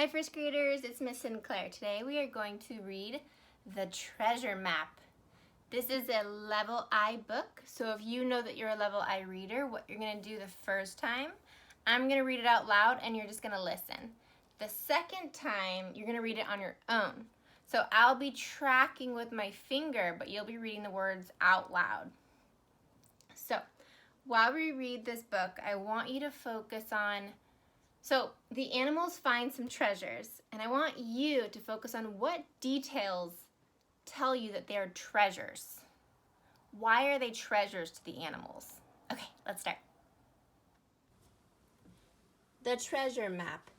Hi first graders, it's Miss Sinclair. Today we are going to read The Treasure Map. This is a level I book, so if you know that you're a level I reader, what you're going to do the first time, I'm going to read it out loud and you're just going to listen. The second time, you're going to read it on your own. So I'll be tracking with my finger, but you'll be reading the words out loud. So while we read this book, I want you to focus on the animals find some treasures, and I want you to focus on what details tell you that they are treasures. Why are they treasures to the animals? Okay, let's start. The Treasure Map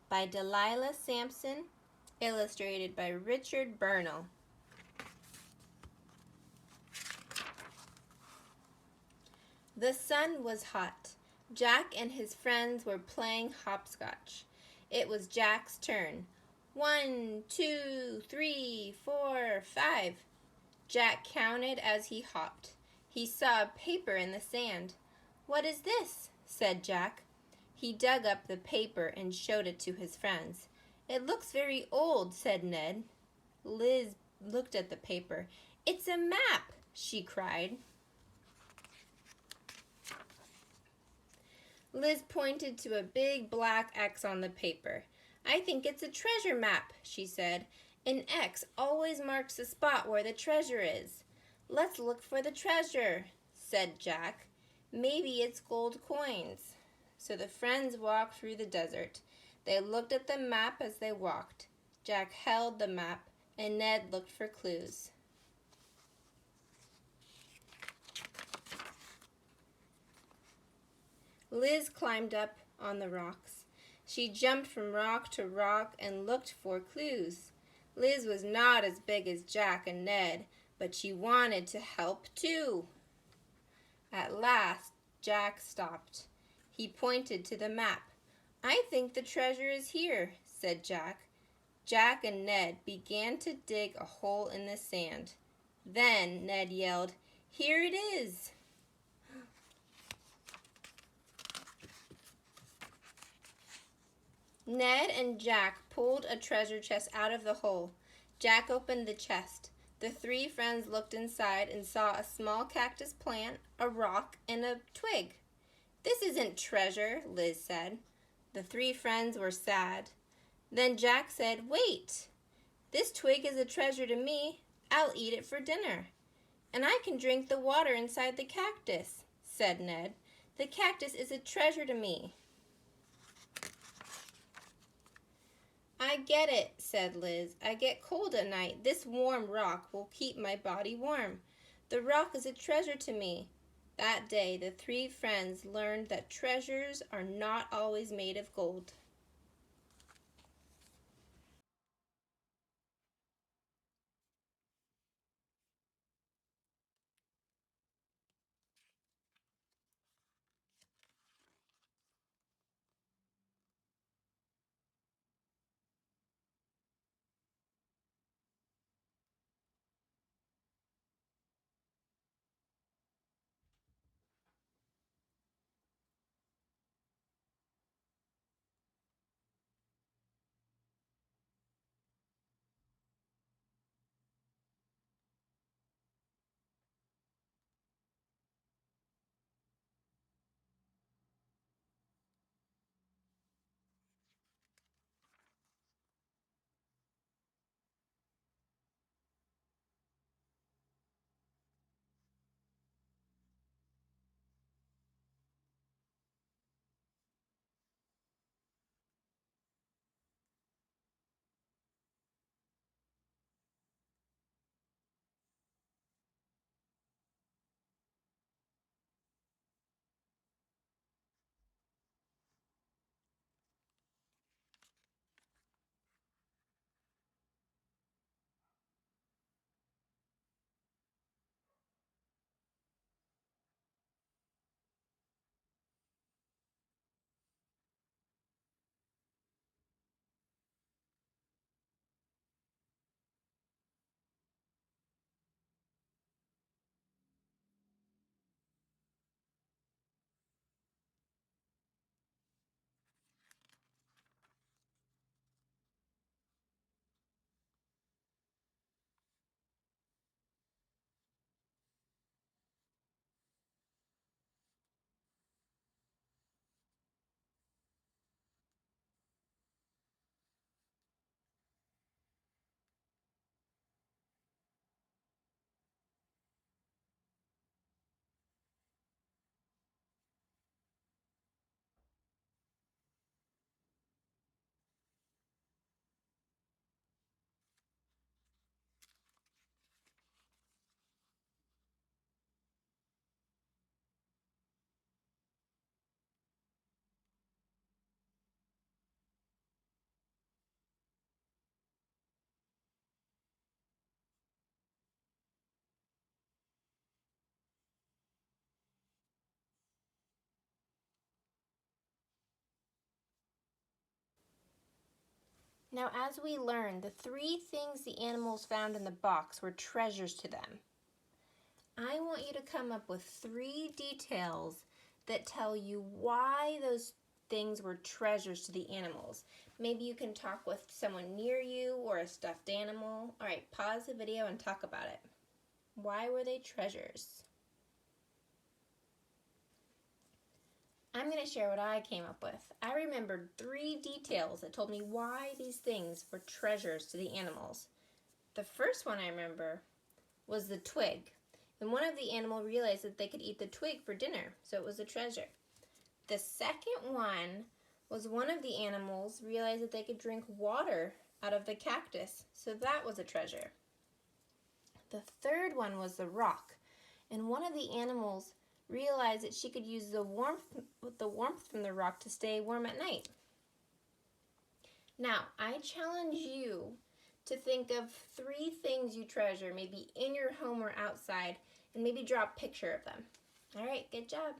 by Delilah Sampson, illustrated by Richard Burnell. The sun was hot. Jack and his friends were playing hopscotch. It was Jack's turn. 1, 2, 3, 4, 5. Jack counted as he hopped. He saw a paper in the sand. "What is this?" said Jack. He dug up the paper and showed it to his friends. "It looks very old," said Ned. Liz looked at the paper. "It's a map," she cried. Liz pointed to a big black X on the paper. "I think it's a treasure map," she said. "An X always marks the spot where the treasure is." "Let's look for the treasure," said Jack. "Maybe it's gold coins." So the friends walked through the desert. They looked at the map as they walked. Jack held the map, and Ned looked for clues. Liz climbed up on the rocks. She jumped from rock to rock and looked for clues. Liz was not as big as Jack and Ned, but she wanted to help too. At last, Jack stopped. He pointed to the map. "I think the treasure is here," said Jack. Jack and Ned began to dig a hole in the sand. Then Ned yelled, "Here it is!" Ned and Jack pulled a treasure chest out of the hole. Jack opened the chest. The three friends looked inside and saw a small cactus plant, a rock, and a twig. "This isn't treasure," Liz said. The three friends were sad. Then Jack said, "Wait! This twig is a treasure to me. I'll eat it for dinner." "And I can drink the water inside the cactus," said Ned. "The cactus is a treasure to me." "I get it," said Liz. "I get cold at night. This warm rock will keep my body warm. The rock is a treasure to me." That day, the three friends learned that treasures are not always made of gold. Now, as we learned, the 3 things the animals found in the box were treasures to them. I want you to come up with 3 details that tell you why those things were treasures to the animals. Maybe you can talk with someone near you or a stuffed animal. All right, pause the video and talk about it. Why were they treasures? I'm going to share what I came up with. I remembered 3 details that told me why these things were treasures to the animals. The first one I remember was the twig. And one of the animals realized that they could eat the twig for dinner, so it was a treasure. The second one was one of the animals realized that they could drink water out of the cactus, so that was a treasure. The third one was the rock, and one of the animals realized that she could use the warmth from the rock to stay warm at night. Now, I challenge you to think of 3 things you treasure, maybe in your home or outside, and maybe draw a picture of them. All right, good job.